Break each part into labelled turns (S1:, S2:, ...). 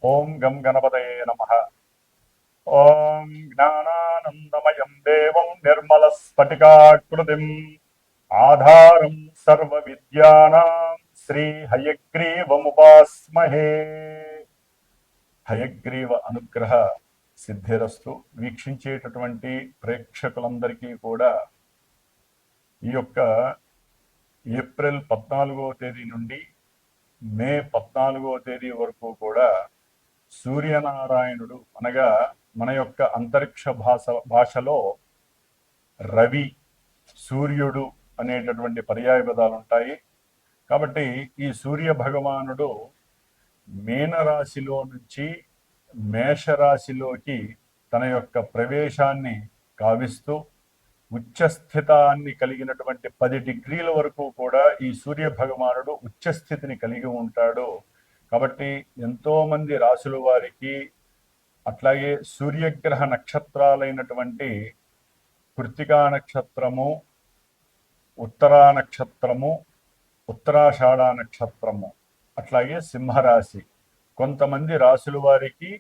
S1: ఓం గం గణపతయే నమః. ఓం జ్ఞానానందమయం దేవం నిర్మలస్ఫటికాకృతిం ఆధారం సర్వ విద్యానాం శ్రీ హయగ్రీవముపాస్మహే. హయగ్రీవ అనుగ్రహ సిద్ధిరస్తు. వీక్షించేటటువంటి ప్రేక్షకులందరికీ కూడా ఈ యొక్క ఏప్రిల్ 14వ తేదీ నుండి మే 14వ తేదీ వరకు కూడా సూర్యనారాయణుడు అనగా మన యొక్క అంతరిక్ష భాషలో రవి, సూర్యుడు అనేటటువంటి పర్యాయ పదాలు ఉంటాయి. కాబట్టి ఈ సూర్య భగవానుడు మీనరాశిలో నుంచి మేషరాశిలోకి తన యొక్క ప్రవేశాన్ని కావిస్తూ ఉచ్చస్థితాన్ని కలిగినటువంటి 10 డిగ్రీల వరకు కూడా ఈ సూర్య భగవానుడు ఉచ్చస్థితిని కలిగి ఉంటాడు. కాబట్టి ఎంతో మంది రాశుల వారికి, అట్లాగే సూర్యగ్రహ నక్షత్రాలైనటువంటి కృత్తికా నక్షత్రము, ఉత్తరా నక్షత్రము, ఉత్తరాషాఢ నక్షత్రము, అట్లాగే సింహరాశి, కొంతమంది రాశుల వారికి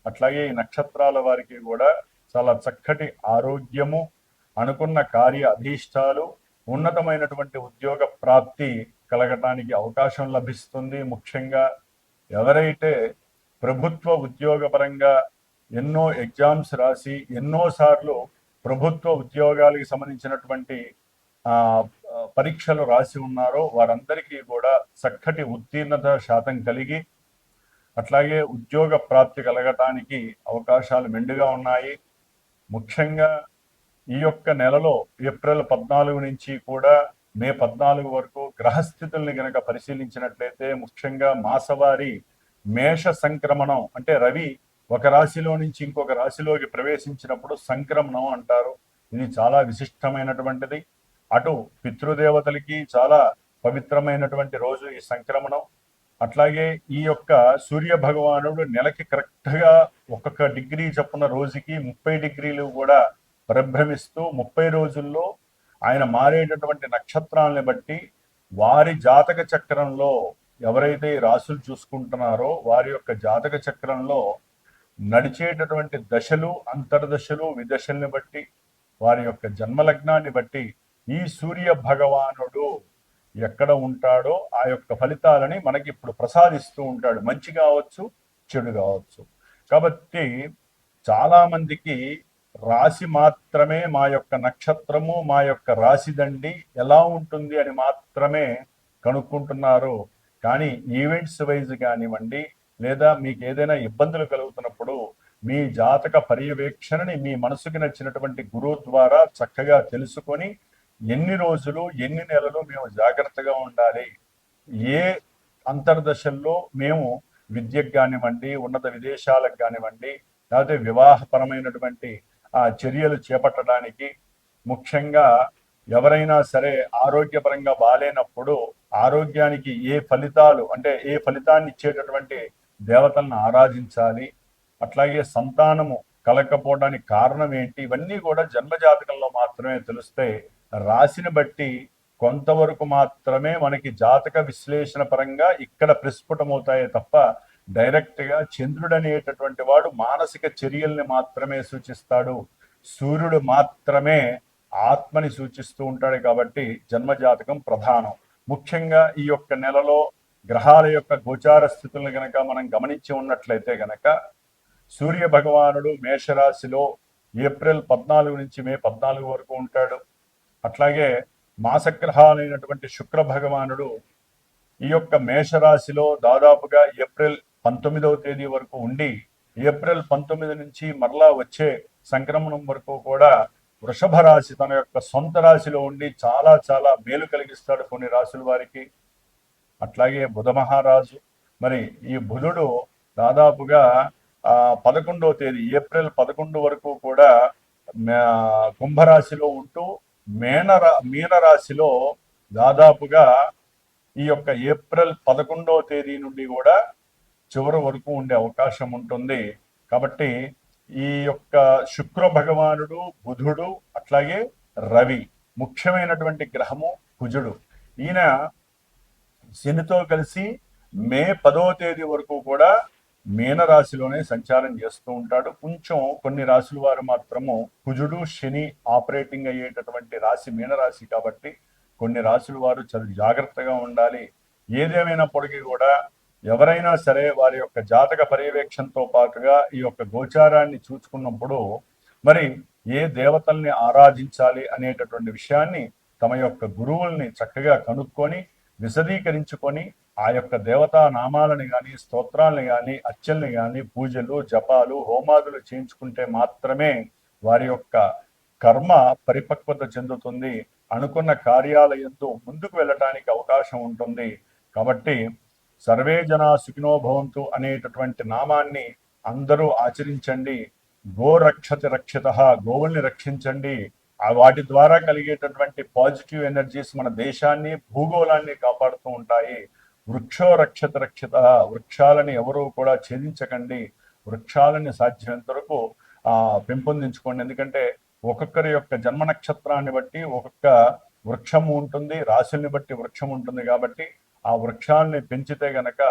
S1: అట్లాగే ఈ నక్షత్రాల వారికి కూడా చాలా చక్కటి ఆరోగ్యము, అనుకున్న కార్య అధీష్టాలు, ఉన్నతమైనటువంటి ఉద్యోగ ప్రాప్తి కలగటానికి అవకాశం లభిస్తుంది. ముఖ్యంగా ఎవరైతే ప్రభుత్వ ఉద్యోగపరంగా ఎన్నో ఎగ్జామ్స్ రాసి ఎన్నోసార్లు ప్రభుత్వ ఉద్యోగాలకు సంబంధించినటువంటి పరీక్షలు రాసి ఉన్నారో వారందరికీ కూడా చక్కటి ఉత్తీర్ణత శాతం కలిగి అట్లాగే ఉద్యోగ ప్రాప్తి కలగటానికి అవకాశాలు మెండుగా ఉన్నాయి. ముఖ్యంగా ఈ యొక్క నెలలో ఏప్రిల్ 14 నుంచి కూడా మే 14 వరకు గ్రహస్థితుల్ని గనక పరిశీలించినట్లయితే ముఖ్యంగా మాసవారి మేష సంక్రమణం, అంటే రవి ఒక రాశిలో నుంచి ఇంకొక రాశిలోకి ప్రవేశించినప్పుడు సంక్రమణం అంటారు. ఇది చాలా విశిష్టమైనటువంటిది. అటు పితృదేవతలకి చాలా పవిత్రమైనటువంటి రోజు ఈ సంక్రమణం. అట్లాగే ఈ యొక్క సూర్య భగవానుడు నెలకి కరెక్ట్గా ఒక్కొక్క డిగ్రీ చొప్పున రోజుకి 30 డిగ్రీలు కూడా పరిభ్రమిస్తూ 30 రోజుల్లో ఆయన మారేటటువంటి నక్షత్రాలని బట్టి వారి జాతక చక్రంలో ఎవరైతే రాసులు చూసుకుంటున్నారో వారి యొక్క జాతక చక్రంలో నడిచేటటువంటి దశలు, అంతర్దశలు, విదశల్ని బట్టి వారి యొక్క జన్మలగ్నాన్ని బట్టి ఈ సూర్య భగవానుడు ఎక్కడ ఉంటాడో ఆ యొక్క ఫలితాలని మనకి ఇప్పుడు ప్రసాదిస్తూ ఉంటాడు. మంచి కావచ్చు, చెడు కావచ్చు. కాబట్టి చాలా మందికి రాశి మాత్రమే, మా యొక్క నక్షత్రము, మా యొక్క రాశి దండి ఎలా ఉంటుంది అని మాత్రమే కనుక్కుంటున్నారు. కానీ ఈవెంట్స్ వైజ్ కానివ్వండి, లేదా మీకు ఏదైనా ఇబ్బందులు కలుగుతున్నప్పుడు మీ జాతక పర్యవేక్షణని మీ మనసుకి నచ్చినటువంటి గురువు ద్వారా చక్కగా తెలుసుకొని ఎన్ని రోజులు, ఎన్ని నెలలు మేము జాగ్రత్తగా ఉండాలి, ఏ అంతర్దశల్లో మేము విద్యకు కానివ్వండి, ఉన్నత విదేశాలకు కానివ్వండి, లేకపోతే వివాహపరమైనటువంటి చర్యలు చేపట్టడానికి, ముఖ్యంగా ఎవరైనా సరే ఆరోగ్యపరంగా బాలేనప్పుడు ఆరోగ్యానికి ఏ ఫలితాలు, అంటే ఏ ఫలితాన్ని ఇచ్చేటటువంటి దేవతలను ఆరాధించాలి, అట్లాగే సంతానము కలగకపోవడానికి కారణం ఏంటి, ఇవన్నీ కూడా జన్మజాతకంలో మాత్రమే తెలుస్తాయి. రాశిని బట్టి కొంతవరకు మాత్రమే మనకి జాతక విశ్లేషణ పరంగా ఇక్కడ ప్రస్ఫుటమవుతాయే తప్ప డైరెక్ట్గా చంద్రుడు అనేటటువంటి వాడు మానసిక చర్యల్ని మాత్రమే సూచిస్తాడు, సూర్యుడు మాత్రమే ఆత్మని సూచిస్తూ ఉంటాడు. కాబట్టి జన్మజాతకం ప్రధానం. ముఖ్యంగా ఈ యొక్క నెలలో గ్రహాల యొక్క గోచార స్థితులను గనక మనం గమనించి ఉన్నట్లయితే గనక సూర్య భగవానుడు మేషరాశిలో ఏప్రిల్ 14 నుంచి మే 14 వరకు ఉంటాడు. అట్లాగే మాసగ్రహాలైనటువంటి శుక్ర భగవానుడు ఈ యొక్క మేషరాశిలో దాదాపుగా ఏప్రిల్ 19వ తేదీ వరకు ఉండి ఏప్రిల్ 19 నుంచి మరలా వచ్చే సంక్రమణం వరకు కూడా వృషభ రాశి తన యొక్క సొంత రాశిలో ఉండి చాలా చాలా మేలు కలిగిస్తాడు కొన్ని రాశుల వారికి. అట్లాగే బుధ మహారాజు, మరి ఈ బుధుడు దాదాపుగా 11వ తేదీ ఏప్రిల్ 11 వరకు కూడా కుంభరాశిలో ఉంటూ మీనరాశిలో దాదాపుగా ఈ యొక్క ఏప్రిల్ 11వ తేదీ నుండి కూడా చివరి వరకు ఉండే అవకాశం ఉంటుంది. కాబట్టి ఈ యొక్క శుక్ర భగవానుడు, బుధుడు, అట్లాగే రవి, ముఖ్యమైనటువంటి గ్రహము కుజుడు. ఈయన శనితో కలిసి మే 10వ తేదీ వరకు కూడా మీనరాశిలోనే సంచారం చేస్తూ ఉంటాడు. కొంచెం కొన్ని రాశుల వారు మాత్రము కుజుడు శని ఆపరేటింగ్ అయ్యేటటువంటి రాశి మీనరాశి కాబట్టి కొన్ని రాశుల వారు చాలా జాగ్రత్తగా ఉండాలి. ఏదేమైనప్పటికీ కూడా ఎవరైనా సరే వారి యొక్క జాతక పర్యవేక్షణతో పాటుగా ఈ యొక్క గోచారాన్ని చూసుకున్నప్పుడు మరి ఏ దేవతల్ని ఆరాధించాలి అనేటటువంటి విషయాన్ని తమ యొక్క గురువుల్ని చక్కగా కనుక్కొని విశదీకరించుకొని ఆ యొక్క దేవతా నామాలని కానీ స్తోత్రాలని కానీ అర్చనని కానీ పూజలు జపాలు హోమాదులు చేయించుకుంటే మాత్రమే వారి యొక్క కర్మ పరిపక్వత చెందుతుంది. అనుకున్న కార్యాలయంతో ముందుకు వెళ్ళటానికి అవకాశం ఉంటుంది. కాబట్టి సర్వే జనా సుఖినో భవంతు అనేటటువంటి నామాన్ని అందరూ ఆచరించండి. గో రక్షతి రక్షిత, గోవుల్ని రక్షించండి. వాటి ద్వారా కలిగేటటువంటి పాజిటివ్ ఎనర్జీస్ మన దేశాన్ని భూగోళాన్ని కాపాడుతూ ఉంటాయి. వృక్షో రక్షత రక్షిత, వృక్షాలని ఎవరూ కూడా ఛేదించకండి. వృక్షాలని సాధ్యమైనంత వరకు పెంపొందించుకోండి. ఎందుకంటే ఒక్కొక్కరి యొక్క జన్మ నక్షత్రాన్ని బట్టి ఒక్కొక్క వృక్షము ఉంటుంది, రాశుల్ని బట్టి వృక్షం ఉంటుంది. కాబట్టి ఆ వృక్షాలని పెంచితే గనక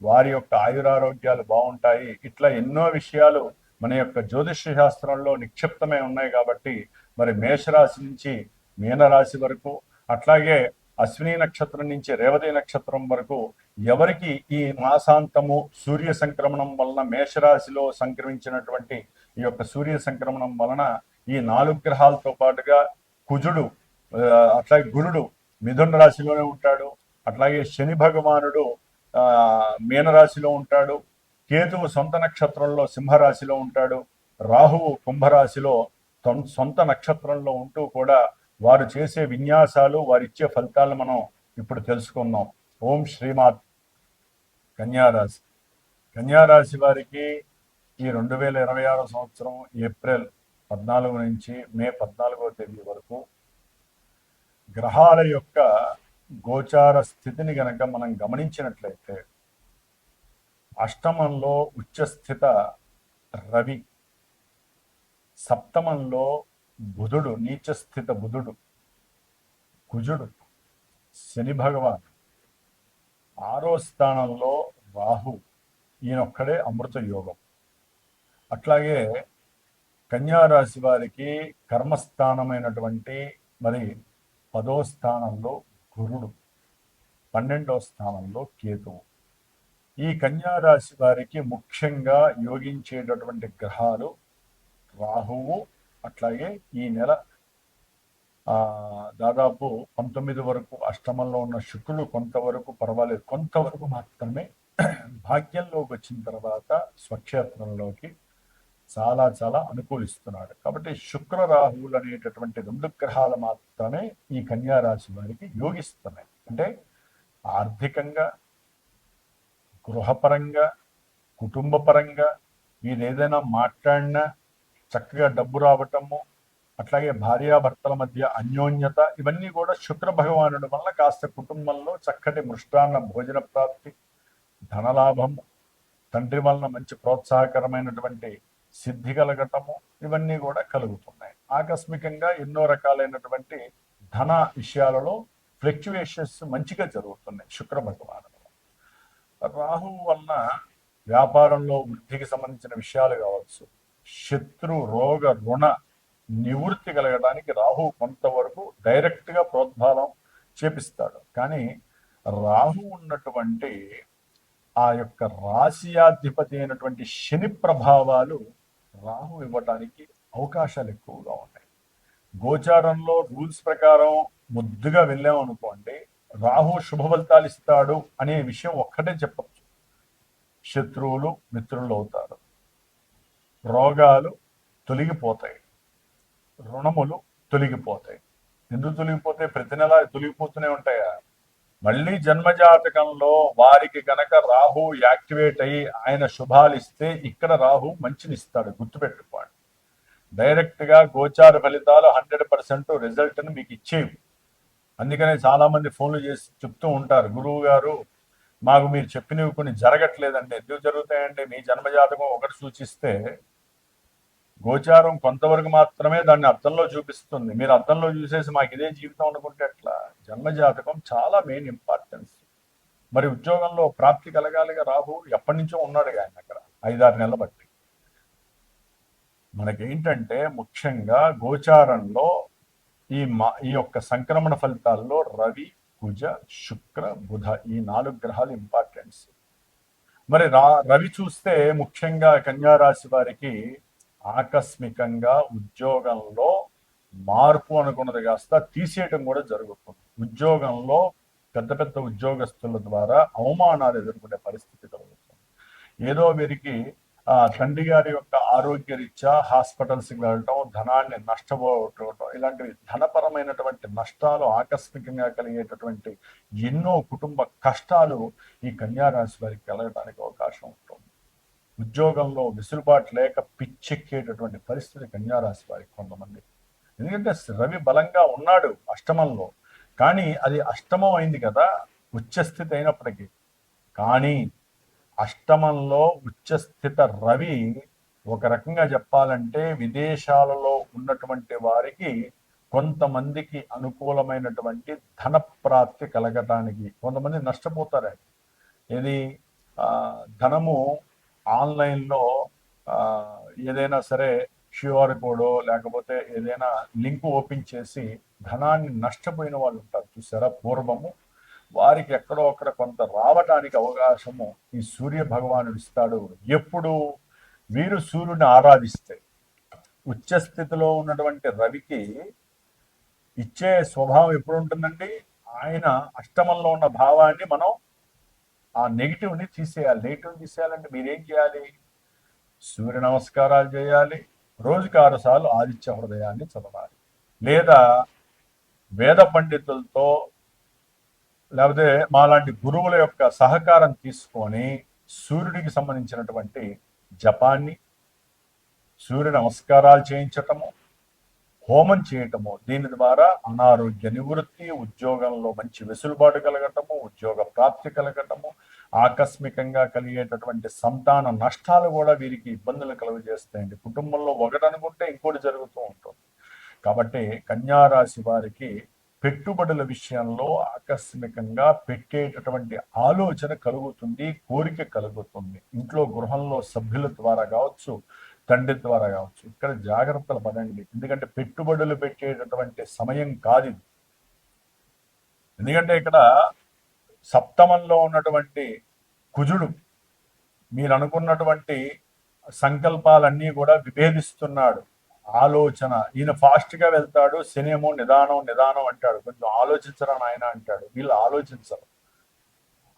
S1: వారి యొక్క ఆయురారోగ్యాలు బాగుంటాయి. ఇట్లా ఎన్నో విషయాలు మన యొక్క జ్యోతిష్య శాస్త్రంలో నిక్షిప్తమై ఉన్నాయి. కాబట్టి మరి మేషరాశి నుంచి మీనరాశి వరకు, అట్లాగే అశ్విని నక్షత్రం నుంచి రేవతి నక్షత్రం వరకు ఎవరికి ఈ మాసాంతము సూర్య సంక్రమణం వలన మేషరాశిలో సంక్రమించినటువంటి ఈ యొక్క సూర్య సంక్రమణం వలన ఈ 4 గ్రహాలతో పాటుగా కుజుడు అట్లాగే గురుడు మిథున రాశిలోనే ఉంటాడు. అట్లాగే శని భగవానుడు మీనరాశిలో ఉంటాడు. కేతువు సొంత నక్షత్రంలో సింహరాశిలో ఉంటాడు. రాహువు కుంభరాశిలో సొంత నక్షత్రంలో ఉంటూ కూడా వారు చేసే విన్యాసాలు వారిచ్చే ఫలితాలను మనం ఇప్పుడు తెలుసుకుందాం. ఓం శ్రీమాత్. కన్యారాశి. కన్యారాశి వారికి ఈ 2026 సంవత్సరం ఏప్రిల్ 14 నుంచి మే 14వ తేదీ వరకు గ్రహాల యొక్క గోచార స్థితిని గనక మనం గమనించినట్లయితే అష్టమంలో ఉచ్చస్థిత రవి, సప్తమంలో బుధుడు నీచస్థిత బుధుడు, కుజుడు, శని భగవాన్, 6వ స్థానంలో రాహు, ఈయనొక్కడే అమృత యోగం. అట్లాగే కన్యారాశి వారికి కర్మస్థానమైనటువంటి మరి 10వ స్థానంలో గురుడు, 12వ స్థానంలో కేతువు. ఈ కన్యారాశి వారికి ముఖ్యంగా యోగించేటటువంటి గ్రహాలు రాహువు, అట్లాగే ఈ నెల దాదాపు 19 వరకు అష్టమంలో ఉన్న శుక్రుడు కొంతవరకు పర్వాలేదు, కొంతవరకు మాత్రమే భాగ్యంలోకి వచ్చిన తర్వాత స్వక్షేత్రంలోకి చాలా చాలా అనుకూలిస్తున్నాడు. కాబట్టి శుక్ర రాహువులు అనేటటువంటి 2 గ్రహాలు మాత్రమే ఈ కన్యారాశి వారికి యోగిస్తున్నాయి. అంటే ఆర్థికంగా, గృహపరంగా, కుటుంబపరంగా మీరు ఏదైనా మాట్లాడినా చక్కగా డబ్బు రావటము, అట్లాగే భార్యాభర్తల మధ్య అన్యోన్యత, ఇవన్నీ కూడా శుక్ర భగవానుడి వల్ల కాస్త కుటుంబంలో చక్కటి మృష్టాన్న భోజన ప్రాప్తి, ధనలాభం, తండ్రి వలన మంచి ప్రోత్సాహకరమైనటువంటి సిద్ధి కలగటము, ఇవన్నీ కూడా కలుగుతున్నాయి. ఆకస్మికంగా ఎన్నో రకాలైనటువంటి ధన విషయాలలో ఫ్లక్చువేషన్స్ మంచిగా జరుగుతున్నాయి శుక్ర భగవాను. రాహు వలన వ్యాపారంలో వృద్ధికి సంబంధించిన విషయాలు కావచ్చు, శత్రు రోగ రుణ నివృత్తి కలగడానికి రాహు కొంతవరకు డైరెక్ట్గా ప్రోద్బలం చేపిస్తాడు. కానీ రాహు ఉన్నటువంటి ఆ యొక్క రాశియాధిపతి అయినటువంటి శని ప్రభావాలు రాహు ఇవ్వటానికి అవకాశాలు ఎక్కువగా ఉన్నాయి. గోచారంలో రూల్స్ ప్రకారం ముద్దుగా వెళ్ళామనుకోండి, రాహు శుభ ఫలితాలు ఇస్తాడు అనే విషయం ఒక్కటే చెప్పచ్చు. శత్రువులు మిత్రులు అవుతారు, రోగాలు తొలగిపోతాయి, రుణములు తొలగిపోతాయి. ఎందుకు తొలగిపోతాయి? ప్రతి నెల తొలగిపోతూనే ఉంటాయా? మళ్ళీ జన్మజాతకంలో వారికి గనక రాహు యాక్టివేట్ అయ్యి ఆయన శుభాలు ఇస్తే ఇక్కడ రాహు మంచినిస్తాడు. గుర్తుపెట్టుకోండి, డైరెక్ట్ గా గోచార ఫలితాలు 100% రిజల్ట్ ని మీకు ఇచ్చేవి. అందుకనే చాలా మంది ఫోన్లు చేసి చెప్తూ ఉంటారు, గురువు గారు మాకు మీరు చెప్పినవి కొన్ని జరగట్లేదండి. ఎందుకు జరుగుతాయండి? మీ జన్మజాతకం ఒకటి సూచిస్తే గోచారం కొంతవరకు మాత్రమే దాన్ని అర్థంలో చూపిస్తుంది. మీరు అర్థంలో చూసేసి మాకు ఇదే జీవితం అనుకుంటే ఎట్లా? జన్మజాతకం చాలా మెయిన్ ఇంపార్టెన్స్. మరి ఉద్యోగంలో ప్రాప్తి కలగాలిగా, రాహు ఎప్పటి నుంచో ఉన్నాడు ఆయన అక్కడ. 5-6 నెలలు బట్టి. మనకేంటంటే ముఖ్యంగా గోచారంలో ఈ యొక్క సంక్రమణ ఫలితాల్లో రవి, కుజ, శుక్ర, బుధ ఈ 4 గ్రహాలు ఇంపార్టెన్స్. మరి రవి చూస్తే ముఖ్యంగా కన్యారాశి వారికి ఆకస్మికంగా ఉద్యోగంలో మార్పు అనుకున్నది కాస్త తీసేయటం కూడా జరుగుతుంది. ఉద్యోగంలో పెద్ద పెద్ద ఉద్యోగస్తుల ద్వారా అవమానాలు ఎదుర్కొనే పరిస్థితి కలుగుతుంది. ఏదో వీరికి తండ్రి గారి యొక్క ఆరోగ్యరీత్యా హాస్పిటల్స్కి వెళ్ళటం, ధనాన్ని నష్టపోవటం, ఇలాంటివి ధనపరమైనటువంటి నష్టాలు ఆకస్మికంగా కలిగేటటువంటి ఎన్నో కుటుంబ కష్టాలు ఈ కన్యారాశి వారికి కలగడానికి అవకాశం ఉంటుంది. ఉద్యోగంలో వెసులుబాటు లేక పిచ్చెక్కేటటువంటి పరిస్థితి కన్యారాశి వారికి కొంతమంది. ఎందుకంటే రవి బలంగా ఉన్నాడు అష్టమంలో, కానీ అది అష్టమం అయింది కదా ఉచ్చస్థితి అయినప్పటికీ. కానీ అష్టమంలో ఉచ్చస్థిత రవి ఒక రకంగా చెప్పాలంటే విదేశాలలో ఉన్నటువంటి వారికి కొంతమందికి అనుకూలమైనటువంటి ధన ప్రాప్తి కలగటానికి, కొంతమంది నష్టపోతారు. ఇది ధనము ఆన్లైన్లో ఏదైనా సరే క్యూఆర్ కోడో లేకపోతే ఏదైనా లింక్ ఓపెన్ చేసి ధనాన్ని నష్టపోయిన వాళ్ళు ఉంటారు చూసారా పూర్వము. వారికి ఎక్కడో అక్కడ కొంత రావటానికి అవకాశము ఈ సూర్య భగవానుడు ఇస్తాడు. ఎప్పుడు వీరు సూర్యుని ఆరాధిస్తే. ఉచ్చస్థితిలో ఉన్నటువంటి రవికి ఇచ్చే స్వభావం ఎప్పుడు ఉంటుందండి? ఆయన అష్టమంలో ఉన్న భావాన్ని మనం ఆ నెగిటివ్ని తీసేయాలి. నెగిటివ్ తీసేయాలంటే మీరేం చేయాలి? సూర్య నమస్కారాలు చేయాలి, రోజుకి 6 సార్లు ఆదిత్య హృదయాన్ని చదవాలి, లేదా వేద పండితులతో లేకపోతే మాలాంటి గురువుల యొక్క సహకారం తీసుకొని సూర్యుడికి సంబంధించినటువంటి జపాన్ని, సూర్య నమస్కారాలు చేయించటము, హోమం చేయటము, దీని ద్వారా అనారోగ్య నివృత్తి, ఉద్యోగంలో మంచి వెసులుబాటు కలగటము, ఉద్యోగ ప్రాప్తి కలగటము, ఆకస్మికంగా కలిగేటటువంటి సంతాన నష్టాలు కూడా వీరికి ఇబ్బందులు కలుగజేస్తాయండి. కుటుంబంలో ఒకటి అనుకుంటే ఇంకోటి జరుగుతూ ఉంటుంది. కాబట్టి కన్యారాశి వారికి పెట్టుబడుల విషయంలో ఆకస్మికంగా పెట్టేటటువంటి ఆలోచన కలుగుతుంది, కోరిక కలుగుతుంది. ఇంట్లో గృహంలో సభ్యుల ద్వారా కావచ్చు, తండ్రి ద్వారా కావచ్చు. ఇక్కడ జాగ్రత్తలు పడండి, ఎందుకంటే పెట్టుబడులు పెట్టేటటువంటి సమయం కాదు ఇది. ఎందుకంటే ఇక్కడ సప్తమంలో ఉన్నటువంటి కుజుడు మీరు అనుకున్నటువంటి సంకల్పాలన్నీ కూడా విభేదిస్తున్నాడు. ఆలోచన ఈయన ఫాస్ట్గా వెళ్తాడు, శనేమో నిదానం నిదానం అంటాడు, కొంచెం ఆలోచించరా నాయన అంటాడు. వీళ్ళు ఆలోచించరు.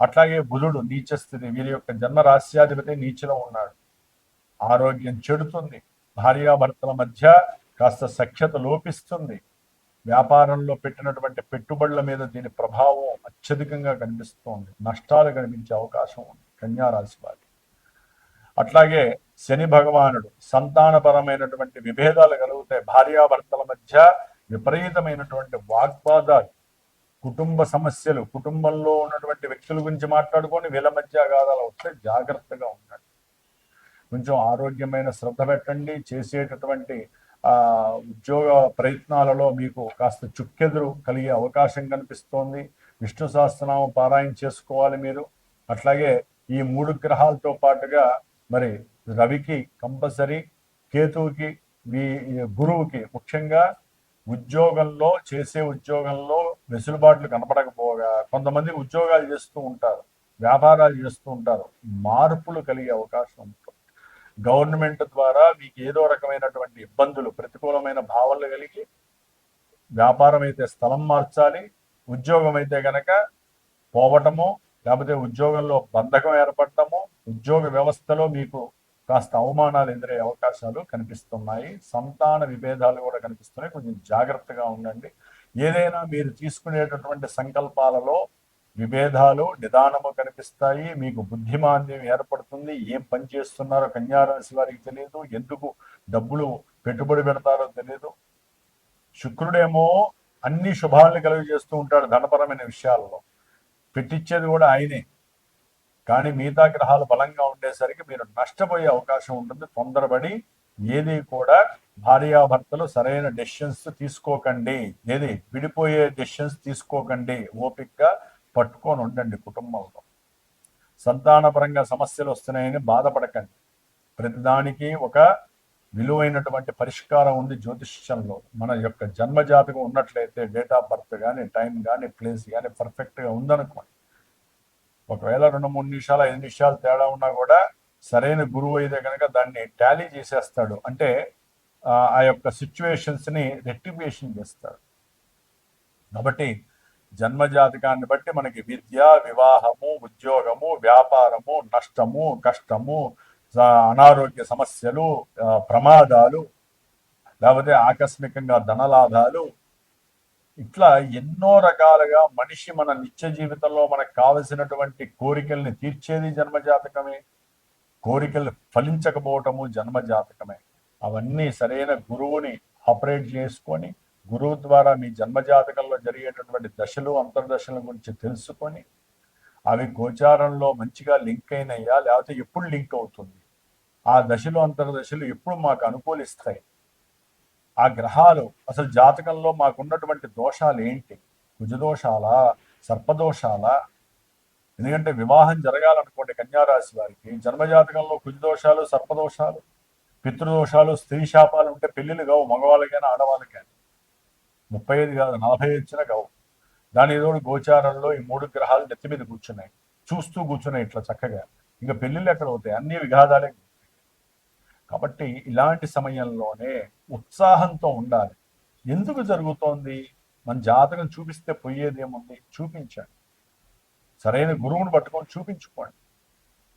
S1: అట్లాగే బుధుడు నీచస్థితి, వీరి యొక్క జన్మ రాశ్యాధిపతి నీచలో ఉన్నాడు. ఆరోగ్యం చెడుతుంది, భార్యాభర్తల మధ్య కాస్త సఖ్యత లోపిస్తుంది. వ్యాపారంలో పెట్టినటువంటి పెట్టుబడుల మీద దీని ప్రభావం అత్యధికంగా కనిపిస్తోంది. నష్టాలు కనిపించే అవకాశం ఉంది కన్యారాశి వారికి. అట్లాగే శని భగవానుడు సంతానపరమైనటువంటి విభేదాలు కలుగుతాయి. భార్యాభర్తల మధ్య విపరీతమైనటువంటి వాగ్వాదాలు, కుటుంబ సమస్యలు, కుటుంబంలో ఉన్నటువంటి వ్యక్తుల గురించి మాట్లాడుకొని వీళ్ళ మధ్య అగాధాలు వస్తే జాగ్రత్తగా ఉండండి. కొంచెం ఆరోగ్యమైన శ్రద్ధ పెట్టండి. చేసేటటువంటి ఉద్యోగ ప్రయత్నాలలో మీకు కాస్త చుక్కెదురు కలిగే అవకాశం కనిపిస్తోంది. విష్ణు సహస్రనామం పారాయణ చేసుకోవాలి మీరు. అట్లాగే ఈ 3 గ్రహాలతో పాటుగా మరి రవికి కంపల్సరీ, కేతువుకి, గురువుకి ముఖ్యంగా ఉద్యోగంలో చేసే ఉద్యోగంలో వెసులుబాట్లు కనపడకపోగా కొంతమంది ఉద్యోగాలు చేస్తూ ఉంటారు, వ్యాపారాలు చేస్తూ ఉంటారు, మార్పులు కలిగే అవకాశం ఉంటుంది. గవర్నమెంట్ ద్వారా మీకు ఏదో రకమైనటువంటి ఇబ్బందులు, ప్రతికూలమైన భావనలు కలిగి వ్యాపారం అయితే స్థలం మార్చాలి, ఉద్యోగం అయితే కనుక పోవటము, లేకపోతే ఉద్యోగంలో బంధకం ఏర్పడటము, ఉద్యోగ వ్యవస్థలో మీకు కాస్త అవమానాలు ఎదురయ్యే అవకాశాలు కనిపిస్తున్నాయి. సంతాన విభేదాలు కూడా కనిపిస్తున్నాయి. కొంచెం జాగ్రత్తగా ఉండండి. ఏదైనా మీరు తీసుకునేటటువంటి సంకల్పాలలో విభేదాలు, నిదానము కనిపిస్తాయి. మీకు బుద్ధిమాంద్యం ఏర్పడుతుంది. ఏం పని చేస్తున్నారో కన్యారాశి వారికి తెలియదు, ఎందుకు డబ్బులు పెట్టుబడి పెడతారో తెలియదు. శుక్రుడేమో అన్ని శుభాలను కలుగజేస్తూ ఉంటాడు ధనపరమైన విషయాల్లో, పెట్టించేది కూడా ఆయనే. కానీ మిగతా గ్రహాలు బలంగా ఉండేసరికి మీరు నష్టపోయే అవకాశం ఉంటుంది. తొందరపడి ఏది కూడా భార్యాభర్తలు సరైన డెసిషన్స్ తీసుకోకండి, ఏది విడిపోయే డెసిషన్స్ తీసుకోకండి. ఓపికగా పట్టుకొని ఉండండి. కుటుంబంలో సంతానపరంగా సమస్యలు వస్తున్నాయని బాధపడకండి. ప్రతిదానికి ఒక విలువైనటువంటి పరిష్కారం ఉంది జ్యోతిష్యంలో. మన యొక్క జన్మ జాతకం ఉన్నట్లయితే డేట్ ఆఫ్ బర్త్ కానీ, టైం కానీ, ప్లేస్ కానీ పర్ఫెక్ట్గా ఉందనుకోండి, ఒకవేళ 2-3 నిమిషాలు 5 నిమిషాలు తేడా ఉన్నా కూడా సరైన గురువు అయితే కనుక దాన్ని టాలీ చేసేస్తాడు. అంటే ఆ యొక్క సిచ్యువేషన్స్ని రెక్టిఫికేషన్ చేస్తాడు. కాబట్టి జన్మ జాతకాన్ని బట్టి మనకి విద్య, వివాహము, ఉద్యోగము, వ్యాపారము, నష్టము, కష్టము, అనారోగ్య సమస్యలు, ప్రమాదాలు, లేకపోతే ఆకస్మికంగా ధనలాభాలు, ఇట్లా ఎన్నో రకాలుగా మనిషి మన నిత్య జీవితంలో మనకు కావలసినటువంటి కోరికల్ని తీర్చేది జన్మజాతకమే. కోరికలు ఫలించకపోవటము జన్మజాతకమే. అవన్నీ సరైన గురువుని ఆపరేట్ చేసుకొని, గురువు ద్వారా మీ జన్మజాతకంలో జరిగేటటువంటి దశలు, అంతర్దశల గురించి తెలుసుకొని, అవి గోచారంలో మంచిగా లింక్ అయినయ్యా, లేకపోతే ఎప్పుడు లింక్ అవుతుంది, ఆ దశలు అంతర్దశలు ఎప్పుడు మాకు అనుకూలిస్తాయి, ఆ గ్రహాలు అసలు జాతకంలో మాకున్నటువంటి దోషాలు ఏంటి, కుజదోషాలా, సర్పదోషాలా? ఎందుకంటే వివాహం జరగాలనుకోండి కన్యారాశి వారికి జన్మజాతకంలో కుజదోషాలు, సర్పదోషాలు, పితృదోషాలు, స్త్రీ శాపాలు ఉంటే పెళ్లిళ్ళు కావు, మగవాళ్ళకైనా ఆడవాళ్ళకైనా. 35 కాదు 40 వచ్చినా కావు. దాని ఏదోడు గోచారంలో ఈ 3 గ్రహాలు నెత్తి మీద కూర్చున్నాయి, చూస్తూ కూర్చున్నాయి ఇట్లా చక్కగా. ఇంకా పెళ్లిళ్ళు ఎక్కడ అవుతాయి? అన్ని విఘాతాలే. కాబట్టి ఇలాంటి సమయంలోనే ఉత్సాహంతో ఉండాలి. ఎందుకు జరుగుతోంది? మన జాతకం చూపిస్తే పోయేదేముంది? చూపించండి. సరైన గురువును పట్టుకొని చూపించుకోండి.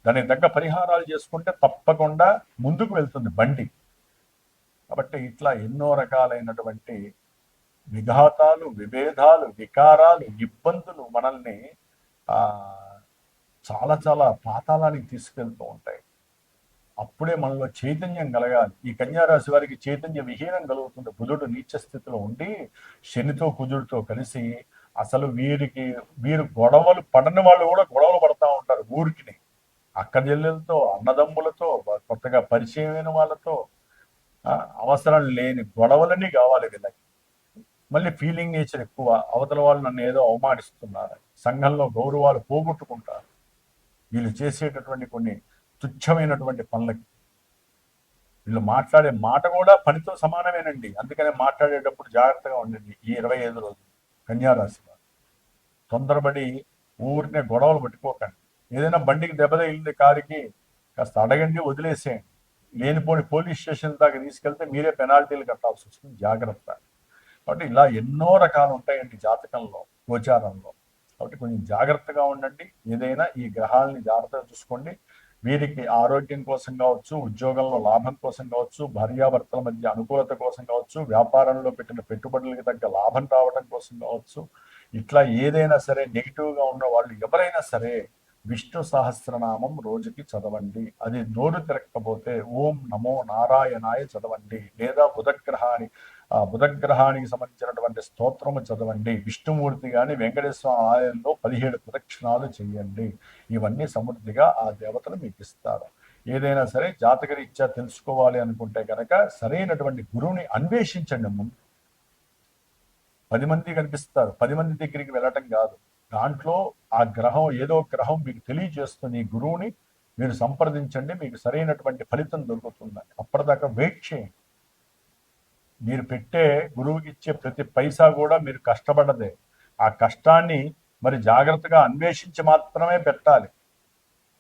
S1: దానికి తగ్గ పరిహారాలు చేసుకుంటే తప్పకుండా ముందుకు వెళ్తుంది బండి. కాబట్టి ఇట్లా ఎన్నో రకాలైనటువంటి విఘాతాలు, విభేదాలు, వికారాలు, ఇబ్బందులు మనల్ని చాలా చాలా పాతాళానికి తీసుకెళ్తూ ఉంటాయి. అప్పుడే మనలో చైతన్యం కలగాలి. ఈ కన్యారాశి వారికి చైతన్య విహీనం కలుగుతుంది. బుధుడు నీచ స్థితిలో ఉండి శనితో కుజుడితో కలిసి అసలు వీరు గొడవలు పడని వాళ్ళు కూడా గొడవలు పడతా ఉంటారు. ఊరికి అక్క చెల్లెలతో, అన్నదమ్ములతో, కొత్తగా పరిచయమైన వాళ్ళతో అవసరం లేని గొడవలన్నీ కావాలి వీళ్ళకి. మళ్ళీ ఫీలింగ్ నేచర్ ఎక్కువ. అవతల వాళ్ళు నన్ను ఏదో అవమానిస్తున్నారు, సంఘంలో గౌరవాలు పోగొట్టుకుంటారు వీళ్ళు చేసేటటువంటి కొన్ని తుచ్చమైనటువంటి పనులకి. వీళ్ళు మాట్లాడే మాట కూడా పనితో సమానమేనండి. అందుకనే మాట్లాడేటప్పుడు జాగ్రత్తగా ఉండండి. ఈ 25 రోజులు కన్యారాశి వారు తొందరపడి ఊరినే గొడవలు పట్టుకోకండి. ఏదైనా బండికి దెబ్బ తగిలింది, కారుకి, కాస్త అడగండి, వదిలేసేయండి. లేనిపోని పోలీస్ స్టేషన్ దాకా తీసుకెళ్తే మీరే పెనాల్టీలు కట్టాల్సి వస్తుంది. జాగ్రత్త. కాబట్టి ఇలా ఎన్నో రకాలు ఉంటాయండి జాతకంలో, గోచారంలో. కాబట్టి కొంచెం జాగ్రత్తగా ఉండండి. ఏదైనా ఈ గ్రహాలని జాగ్రత్తగా చూసుకోండి. వీరికి ఆరోగ్యం కోసం కావచ్చు, ఉద్యోగంలో లాభం కోసం కావచ్చు, భార్యాభర్తల మధ్య అనుకూలత కోసం కావచ్చు, వ్యాపారంలో పెట్టిన పెట్టుబడులకి తగ్గ లాభం రావడం కోసం కావచ్చు, ఇట్లా ఏదైనా సరే నెగిటివ్గా ఉన్న వాళ్ళు ఎవరైనా సరే విష్ణు సహస్రనామం రోజుకి చదవండి. అది నోరు తిరగకపోతే ఓం నమో నారాయణాయ చదవండి, లేదా బుధగ్రహానికి సంబంధించినటువంటి స్తోత్రము చదవండి. విష్ణుమూర్తి కానీ వెంకటేశ్వర ఆలయంలో 17 ప్రదక్షిణాలు చేయండి. ఇవన్నీ సమృద్ధిగా ఆ దేవతలు మీకు ఇస్తారు. ఏదైనా సరే జాతకరీత్యా తెలుసుకోవాలి అనుకుంటే కనుక సరైనటువంటి గురువుని అన్వేషించండి. ముందు 10 మంది కనిపిస్తారు, 10 మంది దగ్గరికి వెళ్ళటం కాదు. దాంట్లో ఆ గ్రహం, ఏదో గ్రహం మీకు తెలియజేస్తుంది. ఈ గురువుని మీరు సంప్రదించండి, మీకు సరైనటువంటి ఫలితం దొరుకుతుందని. అప్పటిదాకా వెయిట్ చేయండి. మీరు పెట్టే గురువుకి ఇచ్చే ప్రతి పైసా కూడా మీరు కష్టపడదే. ఆ కష్టాన్ని మరి జాగ్రత్తగా అన్వేషించి మాత్రమే పెట్టాలి.